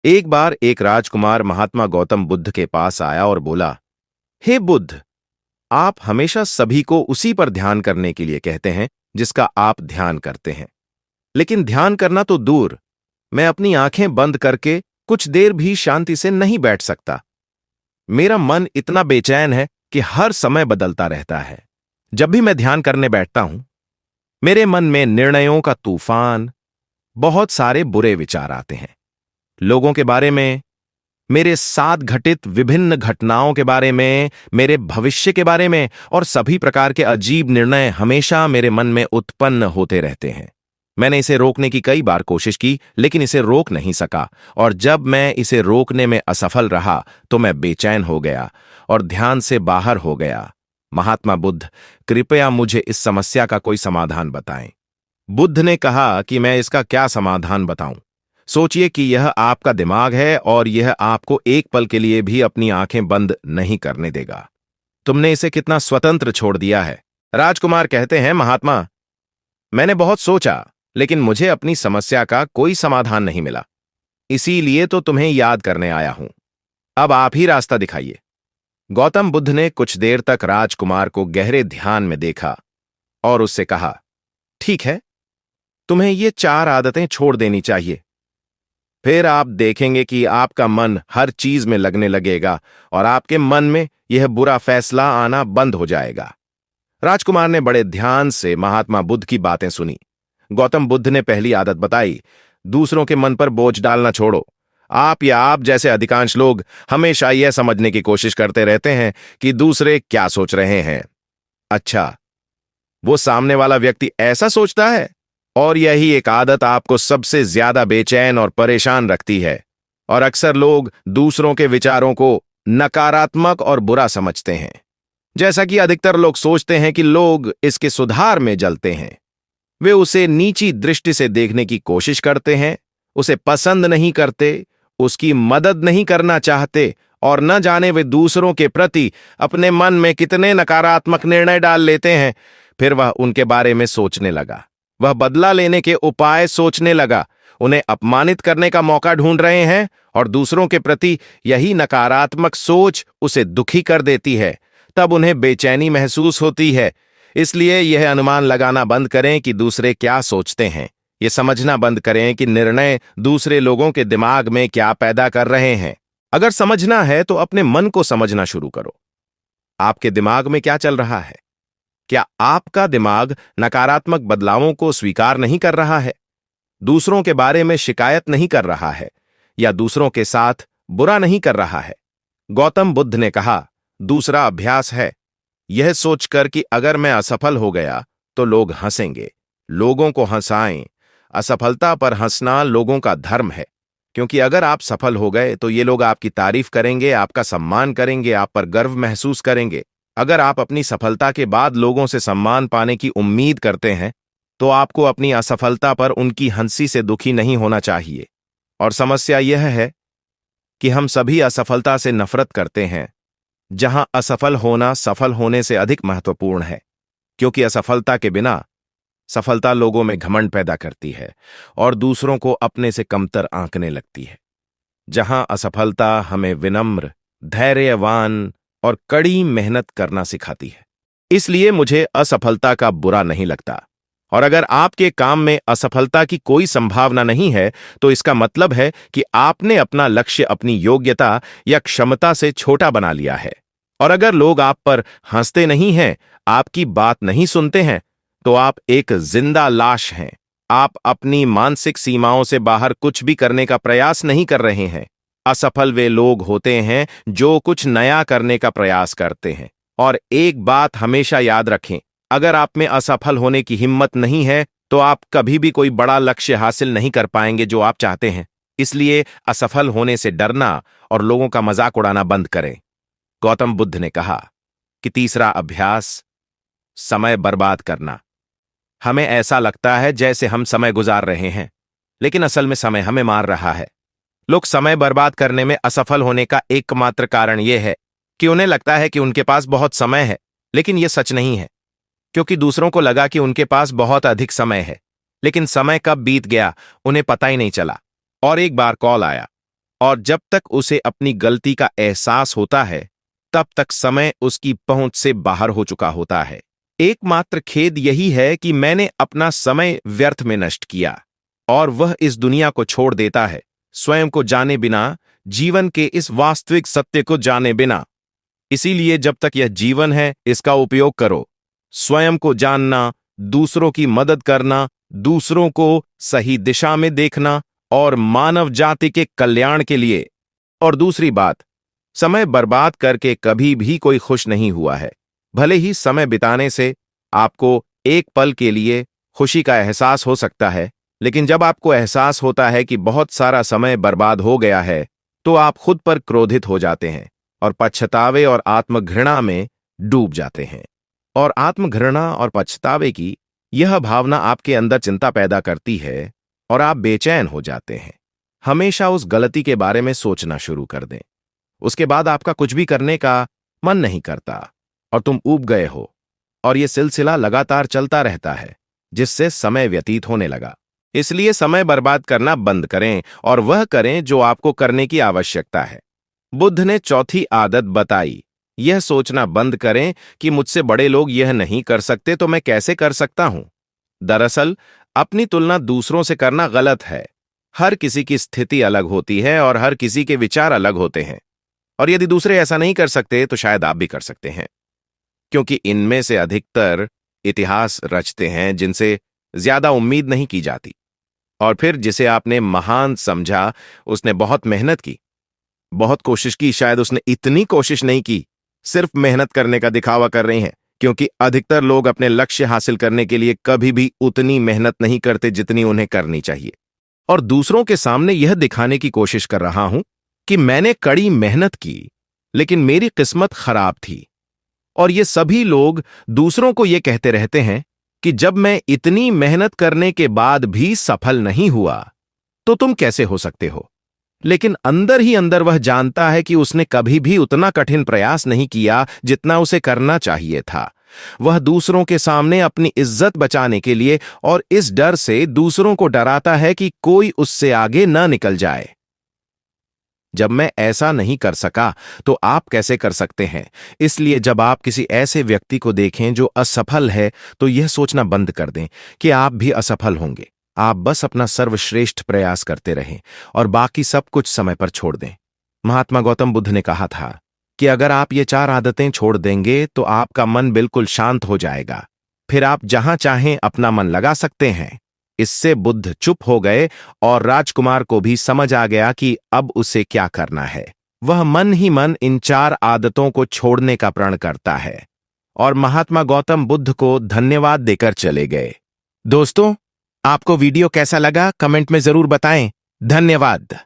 एक बार एक राजकुमार महात्मा गौतम बुद्ध के पास आया और बोला, हे बुद्ध, आप हमेशा सभी को उसी पर ध्यान करने के लिए कहते हैं जिसका आप ध्यान करते हैं। लेकिन ध्यान करना तो दूर, मैं अपनी आंखें बंद करके कुछ देर भी शांति से नहीं बैठ सकता। मेरा मन इतना बेचैन है कि हर समय बदलता रहता है। जब भी मैं ध्यान करने बैठता हूं, मेरे मन में निर्णयों का तूफान, बहुत सारे बुरे विचार आते हैं। लोगों के बारे में, मेरे साथ घटित विभिन्न घटनाओं के बारे में, मेरे भविष्य के बारे में, और सभी प्रकार के अजीब निर्णय हमेशा मेरे मन में उत्पन्न होते रहते हैं। मैंने इसे रोकने की कई बार कोशिश की, लेकिन इसे रोक नहीं सका, और जब मैं इसे रोकने में असफल रहा तो मैं बेचैन हो गया और ध्यान से बाहर हो गया। महात्मा बुद्ध, कृपया मुझे इस समस्या का कोई समाधान बताएं। बुद्ध ने कहा कि मैं इसका क्या समाधान बताऊं? सोचिए कि यह आपका दिमाग है और यह आपको एक पल के लिए भी अपनी आंखें बंद नहीं करने देगा। तुमने इसे कितना स्वतंत्र छोड़ दिया है। राजकुमार कहते हैं, महात्मा, मैंने बहुत सोचा, लेकिन मुझे अपनी समस्या का कोई समाधान नहीं मिला। इसीलिए तो तुम्हें याद करने आया हूं। अब आप ही रास्ता दिखाइए। गौतम बुद्ध ने कुछ देर तक राजकुमार को गहरे ध्यान में देखा और उससे कहा, ठीक है, तुम्हें ये 4 आदतें छोड़ देनी चाहिए। फिर आप देखेंगे कि आपका मन हर चीज में लगने लगेगा और आपके मन में यह बुरा फैसला आना बंद हो जाएगा। राजकुमार ने बड़े ध्यान से महात्मा बुद्ध की बातें सुनी। गौतम बुद्ध ने पहली आदत बताई, दूसरों के मन पर बोझ डालना छोड़ो। आप या आप जैसे अधिकांश लोग हमेशा यह समझने की कोशिश करते रहते हैं कि दूसरे क्या सोच रहे हैं। अच्छा, वो सामने वाला व्यक्ति ऐसा सोचता है, और यही एक आदत आपको सबसे ज्यादा बेचैन और परेशान रखती है। और अक्सर लोग दूसरों के विचारों को नकारात्मक और बुरा समझते हैं, जैसा कि अधिकतर लोग सोचते हैं कि लोग इसके सुधार में जलते हैं। वे उसे नीची दृष्टि से देखने की कोशिश करते हैं, उसे पसंद नहीं करते, उसकी मदद नहीं करना चाहते, और न जाने वे दूसरों के प्रति अपने मन में कितने नकारात्मक निर्णय डाल लेते हैं। फिर वह उनके बारे में सोचने लगा, वह बदला लेने के उपाय सोचने लगा, उन्हें अपमानित करने का मौका ढूंढ रहे हैं, और दूसरों के प्रति यही नकारात्मक सोच उसे दुखी कर देती है। तब उन्हें बेचैनी महसूस होती है। इसलिए यह अनुमान लगाना बंद करें कि दूसरे क्या सोचते हैं। यह समझना बंद करें कि निर्णय दूसरे लोगों के दिमाग में क्या पैदा कर रहे हैं। अगर समझना है तो अपने मन को समझना शुरू करो। आपके दिमाग में क्या चल रहा है? क्या आपका दिमाग नकारात्मक बदलावों को स्वीकार नहीं कर रहा है, दूसरों के बारे में शिकायत नहीं कर रहा है, या दूसरों के साथ बुरा नहीं कर रहा है? गौतम बुद्ध ने कहा, दूसरा अभ्यास है यह सोचकर कि अगर मैं असफल हो गया तो लोग हंसेंगे। लोगों को हंसाएं। असफलता पर हंसना लोगों का धर्म है, क्योंकि अगर आप सफल हो गए तो ये लोग आपकी तारीफ करेंगे, आपका सम्मान करेंगे, आप पर गर्व महसूस करेंगे। अगर आप अपनी सफलता के बाद लोगों से सम्मान पाने की उम्मीद करते हैं तो आपको अपनी असफलता पर उनकी हंसी से दुखी नहीं होना चाहिए। और समस्या यह है कि हम सभी असफलता से नफरत करते हैं, जहां असफल होना सफल होने से अधिक महत्वपूर्ण है, क्योंकि असफलता के बिना सफलता लोगों में घमंड पैदा करती है और दूसरों को अपने से कमतर आंकने लगती है। जहां असफलता हमें विनम्र, धैर्यवान और कड़ी मेहनत करना सिखाती है। इसलिए मुझे असफलता का बुरा नहीं लगता। और अगर आपके काम में असफलता की कोई संभावना नहीं है तो इसका मतलब है कि आपने अपना लक्ष्य अपनी योग्यता या क्षमता से छोटा बना लिया है। और अगर लोग आप पर हंसते नहीं हैं, आपकी बात नहीं सुनते हैं, तो आप एक जिंदा लाश हैं। आप अपनी मानसिक सीमाओं से बाहर कुछ भी करने का प्रयास नहीं कर रहे हैं। असफल वे लोग होते हैं जो कुछ नया करने का प्रयास करते हैं। और एक बात हमेशा याद रखें, अगर आप में असफल होने की हिम्मत नहीं है तो आप कभी भी कोई बड़ा लक्ष्य हासिल नहीं कर पाएंगे जो आप चाहते हैं। इसलिए असफल होने से डरना और लोगों का मजाक उड़ाना बंद करें। गौतम बुद्ध ने कहा कि तीसरा अभ्यास, समय बर्बाद करना। हमें ऐसा लगता है जैसे हम समय गुजार रहे हैं, लेकिन असल में समय हमें मार रहा है। लोग समय बर्बाद करने में असफल होने का एकमात्र कारण यह है कि उन्हें लगता है कि उनके पास बहुत समय है, लेकिन यह सच नहीं है, क्योंकि दूसरों को लगा कि उनके पास बहुत अधिक समय है, लेकिन समय कब बीत गया उन्हें पता ही नहीं चला। और एक बार कॉल आया। और जब तक उसे अपनी गलती का एहसास होता है तब तक समय उसकी पहुंच से बाहर हो चुका होता है। एकमात्र खेद यही है कि मैंने अपना समय व्यर्थ में नष्ट किया और वह इस दुनिया को छोड़ देता है, स्वयं को जाने बिना, जीवन के इस वास्तविक सत्य को जाने बिना। इसीलिए जब तक यह जीवन है इसका उपयोग करो, स्वयं को जानना, दूसरों की मदद करना, दूसरों को सही दिशा में देखना और मानव जाति के कल्याण के लिए। और दूसरी बात, समय बर्बाद करके कभी भी कोई खुश नहीं हुआ है। भले ही समय बिताने से आपको एक पल के लिए खुशी का एहसास हो सकता है, लेकिन जब आपको एहसास होता है कि बहुत सारा समय बर्बाद हो गया है तो आप खुद पर क्रोधित हो जाते हैं और पछतावे और आत्मघृणा में डूब जाते हैं। और आत्मघृणा और पछतावे की यह भावना आपके अंदर चिंता पैदा करती है और आप बेचैन हो जाते हैं। हमेशा उस गलती के बारे में सोचना शुरू कर दें। उसके बाद आपका कुछ भी करने का मन नहीं करता और तुम ऊब गए हो, और यह सिलसिला लगातार चलता रहता है, जिससे समय व्यतीत होने लगा। इसलिए समय बर्बाद करना बंद करें और वह करें जो आपको करने की आवश्यकता है। बुद्ध ने चौथी आदत बताई, यह सोचना बंद करें कि मुझसे बड़े लोग यह नहीं कर सकते तो मैं कैसे कर सकता हूं। दरअसल अपनी तुलना दूसरों से करना गलत है। हर किसी की स्थिति अलग होती है और हर किसी के विचार अलग होते हैं, और यदि दूसरे ऐसा नहीं कर सकते तो शायद आप भी कर सकते हैं, क्योंकि इनमें से अधिकतर इतिहास रचते हैं जिनसे ज्यादा उम्मीद नहीं की जाती। और फिर जिसे आपने महान समझा उसने बहुत मेहनत की, बहुत कोशिश की, शायद उसने इतनी कोशिश नहीं की, सिर्फ मेहनत करने का दिखावा कर रही हैं, क्योंकि अधिकतर लोग अपने लक्ष्य हासिल करने के लिए कभी भी उतनी मेहनत नहीं करते जितनी उन्हें करनी चाहिए। और दूसरों के सामने यह दिखाने की कोशिश कर रहा हूं कि मैंने कड़ी मेहनत की, लेकिन मेरी किस्मत खराब थी। और ये सभी लोग दूसरों को यह कहते रहते हैं कि जब मैं इतनी मेहनत करने के बाद भी सफल नहीं हुआ तो तुम कैसे हो सकते हो। लेकिन अंदर ही अंदर वह जानता है कि उसने कभी भी उतना कठिन प्रयास नहीं किया जितना उसे करना चाहिए था। वह दूसरों के सामने अपनी इज्जत बचाने के लिए और इस डर से दूसरों को डराता है कि कोई उससे आगे न निकल जाए। जब मैं ऐसा नहीं कर सका तो आप कैसे कर सकते हैं। इसलिए जब आप किसी ऐसे व्यक्ति को देखें जो असफल है तो यह सोचना बंद कर दें कि आप भी असफल होंगे। आप बस अपना सर्वश्रेष्ठ प्रयास करते रहें और बाकी सब कुछ समय पर छोड़ दें। महात्मा गौतम बुद्ध ने कहा था कि अगर आप ये 4 आदतें छोड़ देंगे तो आपका मन बिल्कुल शांत हो जाएगा, फिर आप जहां चाहें अपना मन लगा सकते हैं। इससे बुद्ध चुप हो गए और राजकुमार को भी समझ आ गया कि अब उसे क्या करना है। वह मन ही मन इन 4 आदतों को छोड़ने का प्रण करता है और महात्मा गौतम बुद्ध को धन्यवाद देकर चले गए। दोस्तों, आपको वीडियो कैसा लगा कमेंट में जरूर बताएं। धन्यवाद।